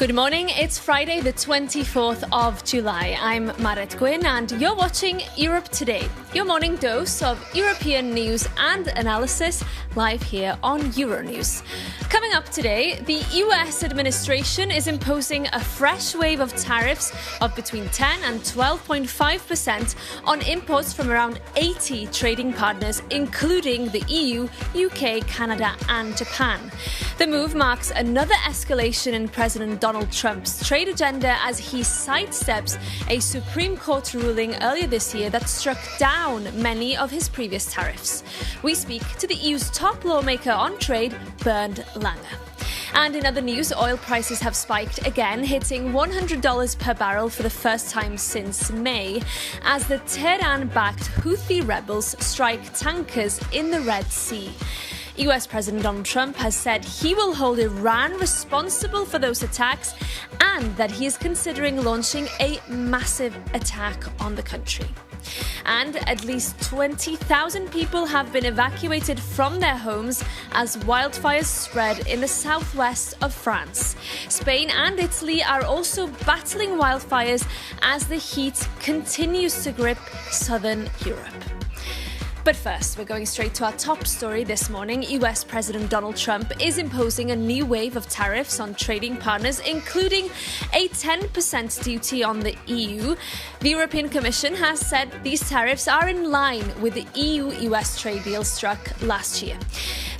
Good morning, it's Friday the 24th of July. I'm Marit Gwyn and you're watching Europe Today, your morning dose of European news and analysis live here on Euronews. Coming up today, the US administration is imposing a fresh wave of tariffs of between 10 and 12.5% on imports from around 80 trading partners, including the EU, UK, Canada and Japan. The move marks another escalation in President Donald Trump's trade agenda as he sidesteps a Supreme Court ruling earlier this year that struck down many of his previous tariffs. We speak to the EU's top lawmaker on trade, Bernd Lange. And in other news, oil prices have spiked again, hitting $100 per barrel for the first time since May, as the Tehran-backed Houthi rebels strike tankers in the Red Sea. US President Donald Trump has said he will hold Iran responsible for those attacks and that he is considering launching a massive attack on the country. And at least 20,000 people have been evacuated from their homes as wildfires spread in the southwest of France. Spain and Italy are also battling wildfires as the heat continues to grip southern Europe. But first, we're going straight to our top story this morning. US President Donald Trump is imposing a new wave of tariffs on trading partners, including a 10% duty on the EU. The European Commission has said these tariffs are in line with the EU-US trade deal struck last year.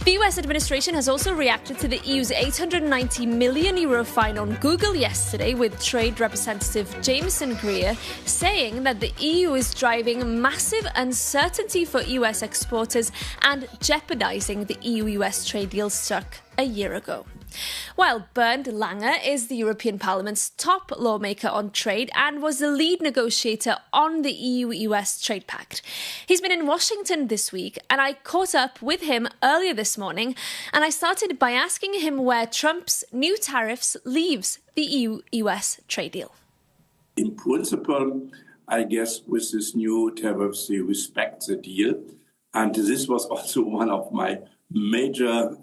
The US administration has also reacted to the EU's €890 million fine on Google yesterday, with Trade Representative Jameson Greer saying that the EU is driving massive uncertainty for US exporters and jeopardizing the EU-US trade deal struck a year ago. Well, Bernd Lange is the European Parliament's top lawmaker on trade and was the lead negotiator on the EU-US Trade Pact. He's been in Washington this week, and I caught up with him earlier this morning, and I started by asking him where Trump's new tariffs leaves the EU-US trade deal. In principle, I guess with this new tariffs, they respect the deal. And this was also one of my major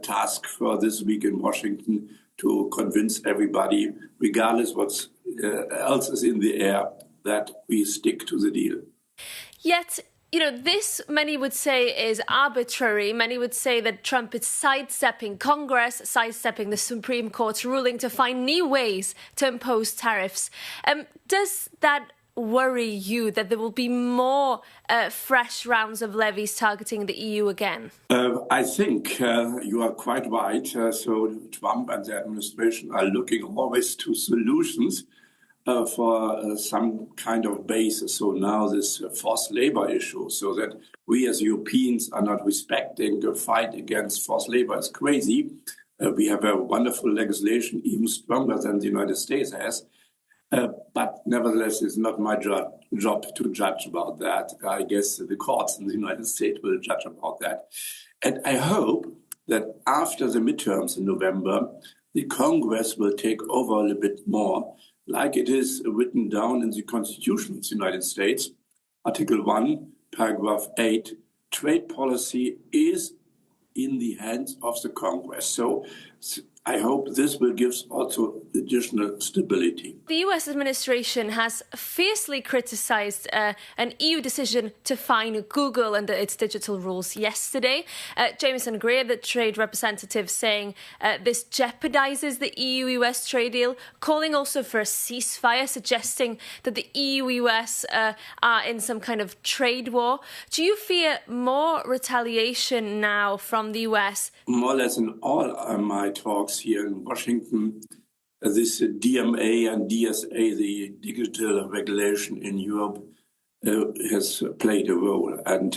task for this week in Washington, to convince everybody, regardless what else is in the air, that we stick to the deal. Yet, this many would say is arbitrary. Many would say that Trump is sidestepping Congress, sidestepping the Supreme Court's ruling to find new ways to impose tariffs. Does that worry you that there will be more fresh rounds of levies targeting the EU again? I think you are quite right. So Trump and the administration are looking always to solutions for some kind of basis. So now this forced labor issue, so that we as Europeans are not respecting the fight against forced labor is crazy. We have a wonderful legislation, even stronger than the United States has. But nevertheless, it's not my job to judge about that. I guess the courts in the United States will judge about that. And I hope that after the midterms in November, the Congress will take over a little bit more, like it is written down in the Constitution of the United States. Article 1, paragraph 8, trade policy is in the hands of the Congress. So I hope this will give also additional stability. The US administration has fiercely criticised an EU decision to fine Google under its digital rules yesterday. Jameson Greer, the trade representative, saying this jeopardizes the EU-US trade deal, calling also for a ceasefire, suggesting that the EU-US are in some kind of trade war. Do you fear more retaliation now from the US? More or less in all my talks here in Washington, this DMA and DSA, the digital regulation in Europe, has played a role. And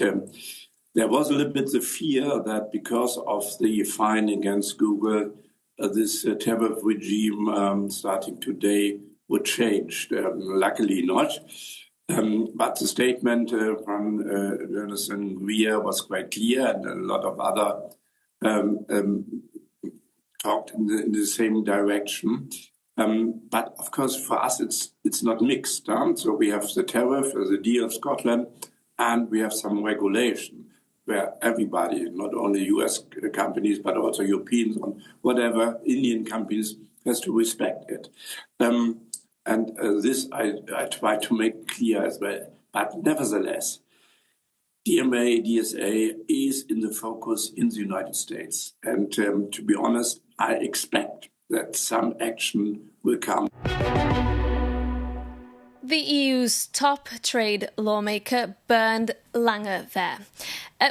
there was a little bit the fear that because of the fine against Google, this tariff regime starting today would change. Luckily not. But the statement from Jameson Greer was quite clear, and a lot of other talked in the same direction. But of course, for us, it's not mixed. So we have the tariff, the deal of Scotland, and we have some regulation where everybody, not only US companies, but also Europeans, and whatever, Indian companies, has to respect it. This I try to make clear as well. But nevertheless, DMA, DSA is in the focus in the United States. And to be honest, I expect that some action will come. The EU's top trade lawmaker, Bernd Lange there.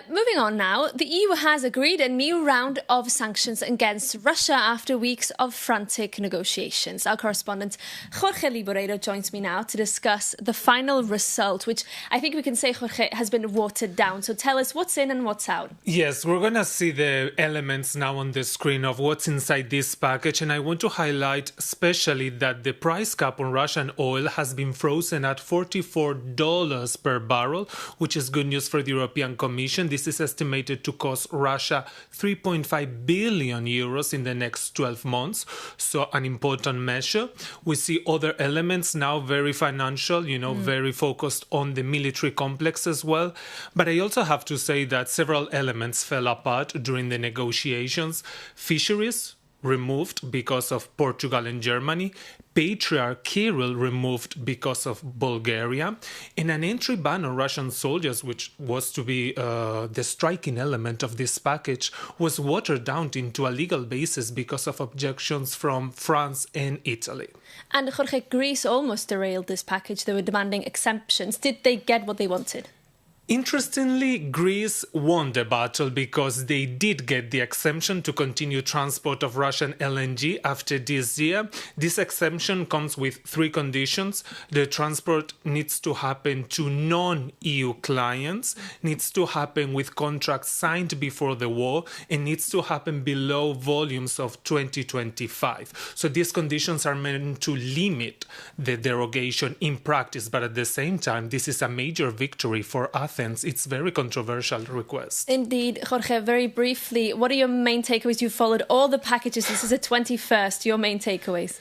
Moving on now, the EU has agreed a new round of sanctions against Russia after weeks of frantic negotiations. Our correspondent Jorge Liboreiro joins me now to discuss the final result, which I think we can say, Jorge, has been watered down. So tell us what's in and what's out. Yes, we're going to see the elements now on the screen of what's inside this package. And I want to highlight especially that the price cap on Russian oil has been frozen at $44 per barrel, which is good news for the European Commission. This is estimated to cost Russia 3.5 billion euros in the next 12 months. So an important measure. We see other elements now very financial, very focused on the military complex as well. But I also have to say that several elements fell apart during the negotiations. Fisheries removed because of Portugal and Germany, Patriarch Kirill removed because of Bulgaria, and an entry ban on Russian soldiers, which was to be the striking element of this package, was watered down into a legal basis because of objections from France and Italy. And Jorge, Greece almost derailed this package. They were demanding exemptions. Did they get what they wanted? Interestingly, Greece won the battle because they did get the exemption to continue transport of Russian LNG after this year. This exemption comes with three conditions. The transport needs to happen to non-EU clients, needs to happen with contracts signed before the war, and needs to happen below volumes of 2025. So these conditions are meant to limit the derogation in practice, but at the same time, this is a major victory for Athens. It's a very controversial request. Indeed. Jorge, very briefly, what are your main takeaways? You followed all the packages. This is the 21st. Your main takeaways?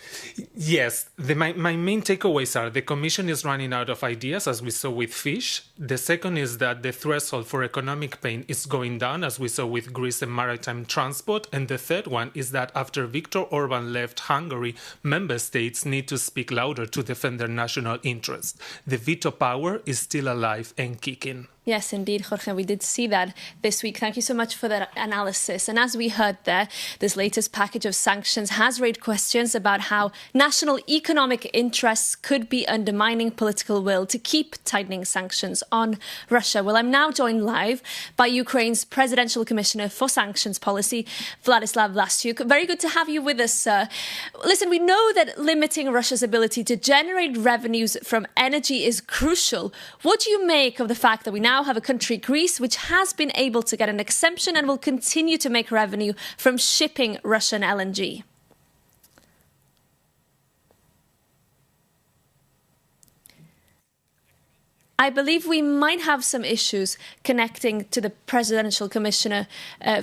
Yes, my main takeaways are the Commission is running out of ideas, as we saw with fish. The second is that the threshold for economic pain is going down, as we saw with Greece and maritime transport. And the third one is that after Viktor Orban left Hungary, member states need to speak louder to defend their national interest. The veto power is still alive and kicking. Yes, indeed, Jorge, we did see that this week. Thank you so much for that analysis. And as we heard there, this latest package of sanctions has raised questions about how national economic interests could be undermining political will to keep tightening sanctions on Russia. Well, I'm now joined live by Ukraine's Presidential Commissioner for Sanctions Policy, Vladislav Vlasyuk. Very good to have you with us, sir. Listen, we know that limiting Russia's ability to generate revenues from energy is crucial. What do you make of the fact that we now have a country, Greece, which has been able to get an exemption and will continue to make revenue from shipping Russian LNG? I believe we might have some issues connecting to the Presidential Commissioner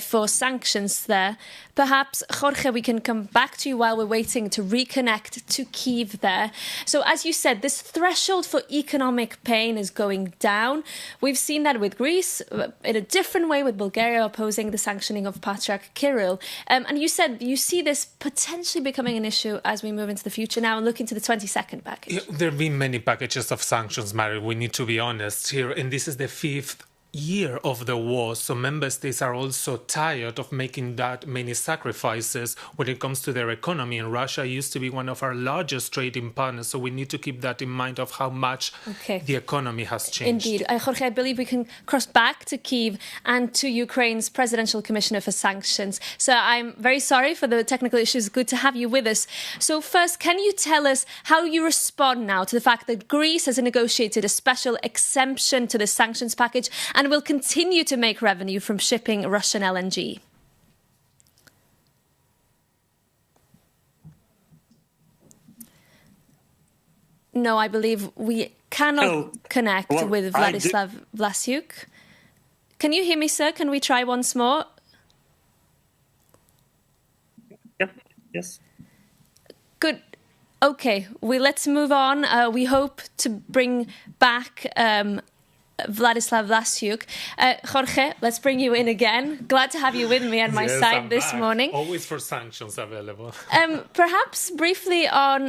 for Sanctions there. Perhaps, Jorge, we can come back to you while we're waiting to reconnect to Kyiv there. So, as you said, this threshold for economic pain is going down. We've seen that with Greece, in a different way with Bulgaria opposing the sanctioning of Patriarch Kirill. And you said you see this potentially becoming an issue as we move into the future now and look into the 22nd package. Yeah, there have been many packages of sanctions, Mary. We need to be honest here, and this is the fifth year of the war, so member states are also tired of making that many sacrifices when it comes to their economy, and Russia used to be one of our largest trading partners, so we need to keep that in mind of how much the economy has changed. Indeed. Jorge, I believe we can cross back to Kyiv and to Ukraine's Presidential Commissioner for Sanctions. So I'm very sorry for the technical issues. Good to have you with us. So first, can you tell us how you respond now to the fact that Greece has negotiated a special exemption to the sanctions package and will continue to make revenue from shipping Russian LNG? No, I believe we cannot connect with Vladislav Vlasyuk. Can you hear me, sir? Can we try once more? Yep. Yes. Good. Okay, let's move on. We hope to bring back Vladislav Vlasiuk. Jorge, let's bring you in again. Glad to have you with me on my side I'm this back. morning. Always for sanctions available. Perhaps briefly on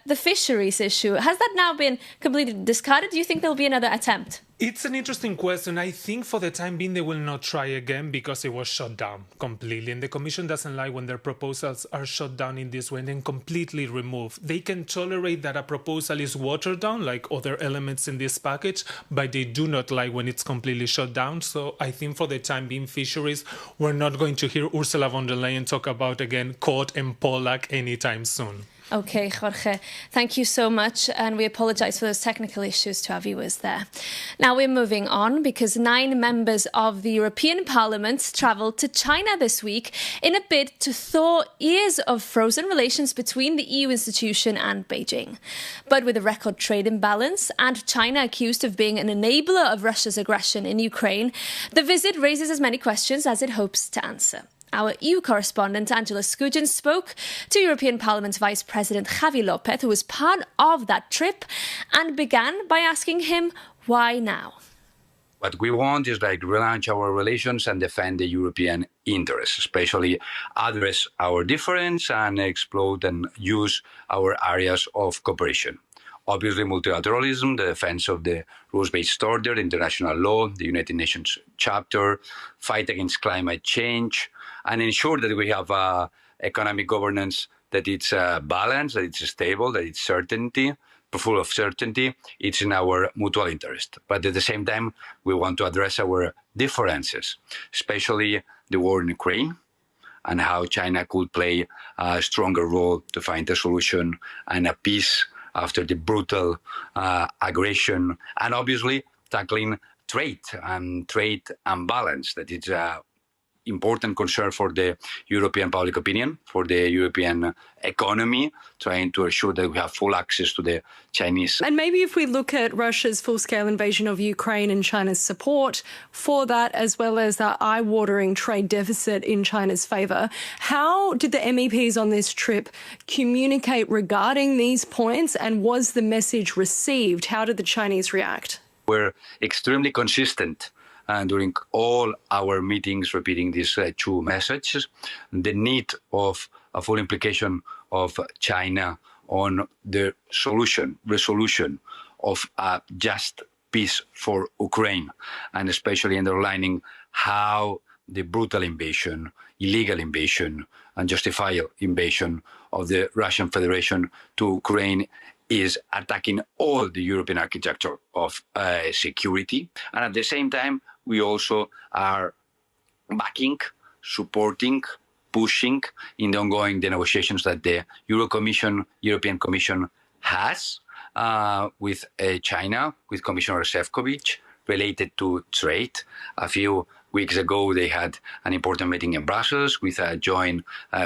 the fisheries issue. Has that now been completely discarded? Do you think there'll be another attempt? It's an interesting question. I think for the time being they will not try again because it was shut down completely. And the Commission doesn't like when their proposals are shut down in this way and then completely removed. They can tolerate that a proposal is watered down, like other elements in this package, but they do not like when it's completely shut down. So I think for the time being, fisheries, we're not going to hear Ursula von der Leyen talk about, again, cod and pollock anytime soon. Okay, Jorge, thank you so much. And we apologise for those technical issues to our viewers there. Now we're moving on because 9 members of the European Parliament travelled to China this week in a bid to thaw years of frozen relations between the EU institution and Beijing. But with a record trade imbalance and China accused of being an enabler of Russia's aggression in Ukraine, the visit raises as many questions as it hopes to answer. Our EU correspondent Angela Skujin spoke to European Parliament Vice President Javi López, who was part of that trip, and began by asking him why now. What we want is relaunch our relations and defend the European interests, especially address our difference and explode and use our areas of cooperation. Obviously, multilateralism, the defense of the rules-based order, international law, the United Nations chapter, fight against climate change, and ensure that we have economic governance that it's balanced, that it's stable, that it's certainty, full of certainty. It's in our mutual interest. But at the same time, we want to address our differences, especially the war in Ukraine and how China could play a stronger role to find a solution and a peace after the brutal aggression, and obviously tackling trade imbalance, that it's important concern for the European public opinion, for the European economy, trying to ensure that we have full access to the Chinese. And maybe if we look at Russia's full-scale invasion of Ukraine and China's support for that, as well as that eye-watering trade deficit in China's favour, how did the MEPs on this trip communicate regarding these points, and was the message received? How did the Chinese react? We're extremely consistent during all our meetings, repeating these 2 messages: the need of a full implication of China on the resolution of a just peace for Ukraine, and especially underlining how the brutal invasion, illegal invasion, unjustified invasion of the Russian Federation to Ukraine is attacking all the European architecture of security. And at the same time, we also are backing, supporting, pushing in the ongoing negotiations that the European Commission has with China, with Commissioner Šefčovič, related to trade. A few weeks ago, they had an important meeting in Brussels with a joint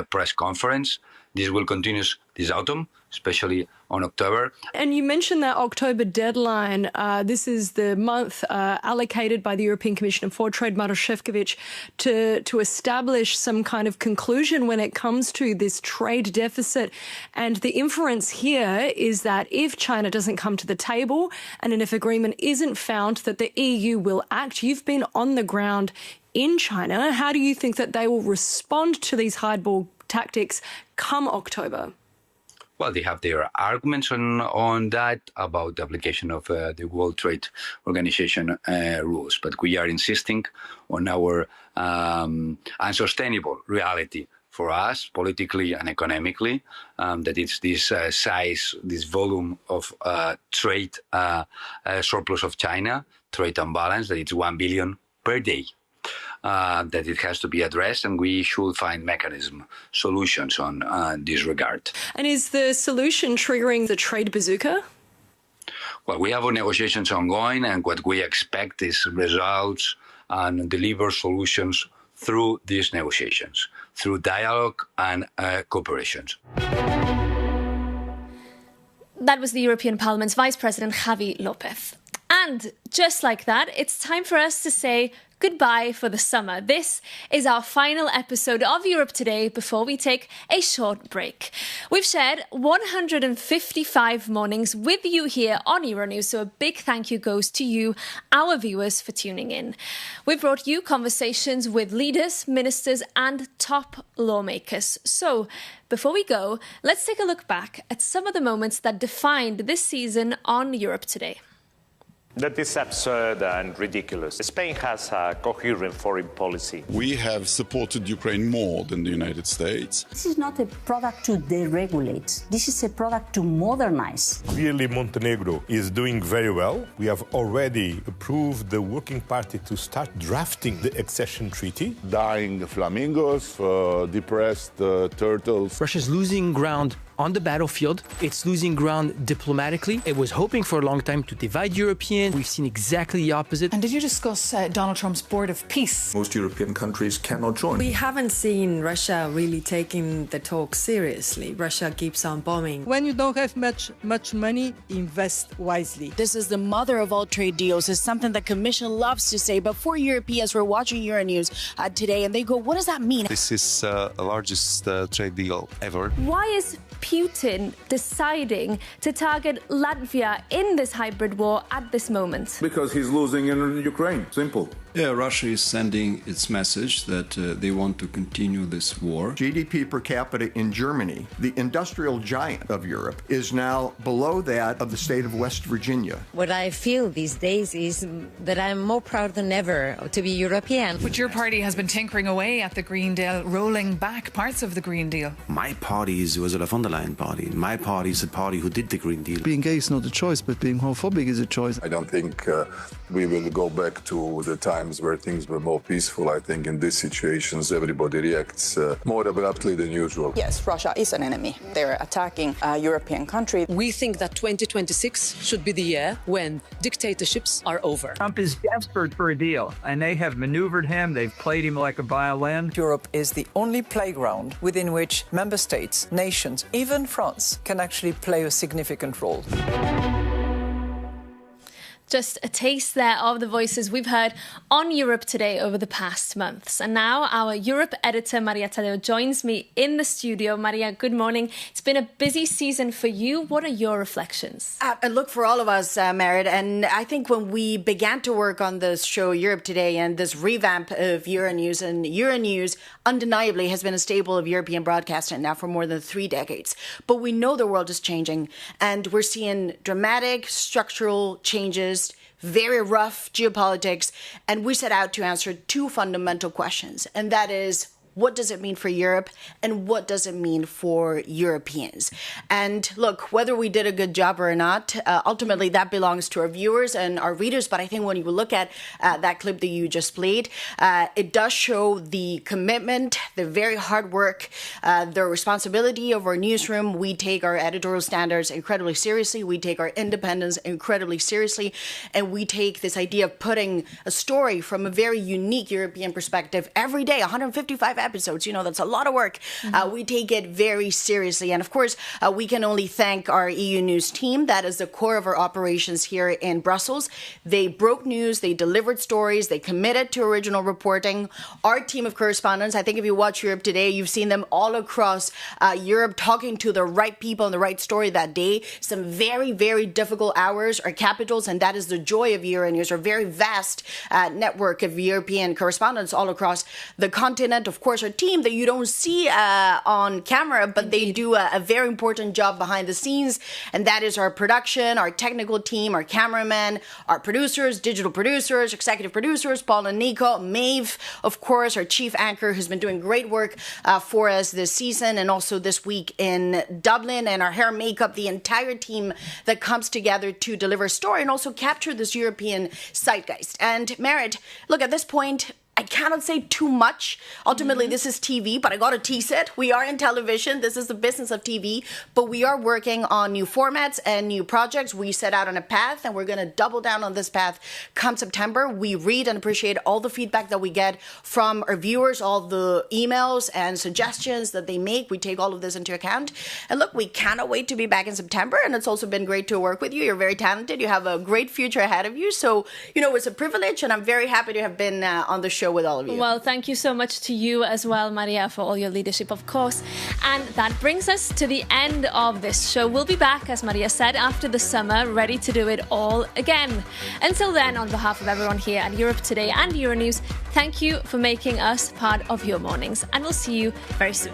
press conference. This will continue this autumn, especially on October. And you mentioned that October deadline. This is the month allocated by the European Commissioner for Trade, Maroš Šefčovič, to establish some kind of conclusion when it comes to this trade deficit. And the inference here is that if China doesn't come to the table and if agreement isn't found, that the EU will act. You've been on the ground in China. How do you think that they will respond to these hardball tactics come October? Well, they have their arguments on that about the application of the World Trade Organization rules. But we are insisting on our unsustainable reality for us, politically and economically, that it's this size, this volume of trade surplus of China, trade imbalance, that it's 1 billion per day. That it has to be addressed, and we should find solutions on this regard. And is the solution triggering the trade bazooka? Well, we have our negotiations ongoing, and what we expect is results and deliver solutions through these negotiations, through dialogue and cooperation. That was the European Parliament's Vice President Javi López. And just like that, it's time for us to say goodbye for the summer. This is our final episode of Europe Today before we take a short break. We've shared 155 mornings with you here on Euronews, so a big thank you goes to you, our viewers, for tuning in. We've brought you conversations with leaders, ministers and top lawmakers. So before we go, let's take a look back at some of the moments that defined this season on Europe Today. That is absurd and ridiculous. Spain has a coherent foreign policy. We have supported Ukraine more than the United States. This is not a product to deregulate. This is a product to modernize. Clearly, Montenegro is doing very well. We have already approved the Working Party to start drafting the accession treaty. Dying flamingos, depressed turtles. Russia's losing ground on the battlefield. It's losing ground diplomatically. It was hoping for a long time to divide Europeans. We've seen exactly the opposite. And did you discuss Donald Trump's Board of Peace? Most European countries cannot join. We haven't seen Russia really taking the talk seriously. Russia keeps on bombing. When you don't have much money, invest wisely. This is the mother of all trade deals. It's something the Commission loves to say. But for Europeans, we're watching Euronews today and they go, what does that mean? This is the largest trade deal ever. Why is Putin deciding to target Latvia in this hybrid war at this moment? Because he's losing in Ukraine. Simple. Yeah, Russia is sending its message that they want to continue this war. GDP per capita in Germany, the industrial giant of Europe, is now below that of the state of West Virginia. What I feel these days is that I'm more proud than ever to be European. But your party has been tinkering away at the Green Deal, rolling back parts of the Green Deal. My party is Ursula von der Leyen party. My party is the party who did the Green Deal. Being gay is not a choice, but being homophobic is a choice. I don't think we will go back to the times where things were more peaceful. I think in these situations everybody reacts more abruptly than usual. Yes, Russia is an enemy. They're attacking a European country. We think that 2026 should be the year when dictatorships are over. Trump is desperate for a deal, and they have maneuvered him. They've played him like a violin. Europe is the only playground within which member states, nations, even France, can actually play a significant role. Just a taste there of the voices we've heard on Europe Today over the past months. And now our Europe editor, Maria Tadeo, joins me in the studio. Maria, good morning. It's been a busy season for you. What are your reflections? Look, for all of us, Merit, and I think when we began to work on this show, Europe Today, and this revamp of Euronews, and Euronews undeniably has been a staple of European broadcasting now for more than 3 decades. But we know the world is changing, and we're seeing dramatic structural changes, very rough geopolitics, and we set out to answer 2 fundamental questions, and that is, what does it mean for Europe and what does it mean for Europeans? And look, whether we did a good job or not, ultimately that belongs to our viewers and our readers. But I think when you look at that clip that you just played, it does show the commitment, the very hard work, the responsibility of our newsroom. We take our editorial standards incredibly seriously. We take our independence incredibly seriously. And we take this idea of putting a story from a very unique European perspective every day, 155 episodes, that's a lot of work. We take it very seriously. And of course, we can only thank our EU News team. That is the core of our operations here in Brussels. They broke news, they delivered stories, they committed to original reporting. Our team of correspondents, I think if you watch Europe Today, you've seen them all across Europe talking to the right people and the right story that day. Some very, very difficult hours are capitals, and that is the joy of Euronews, our very vast network of European correspondents all across the continent. Of course, our team that you don't see on camera, but they do a very important job behind the scenes, and that is our production, our technical team, our cameramen, our producers, digital producers, executive producers, Paul and Nico, Maeve, of course, our chief anchor who's been doing great work for us this season and also this week in Dublin, and our hair and makeup, the entire team that comes together to deliver a story and also capture this European zeitgeist. And Merit, look, at this point, I cannot say too much. Ultimately, this is TV, but I got to tease it. We are in television. This is the business of TV, but we are working on new formats and new projects. We set out on a path, and we're going to double down on this path come September. We read and appreciate all the feedback that we get from our viewers, all the emails and suggestions that they make. We take all of this into account. And look, we cannot wait to be back in September, and it's also been great to work with you. You're very talented. You have a great future ahead of you. So, it's a privilege, and I'm very happy to have been on the show with all of you. Well, thank you so much to you as well, Maria, for all your leadership, of course. And that brings us to the end of this show. We'll be back, as Maria said, after the summer, ready to do it all again. Until then, on behalf of everyone here at Europe Today and Euronews, thank you for making us part of your mornings, and we'll see you very soon.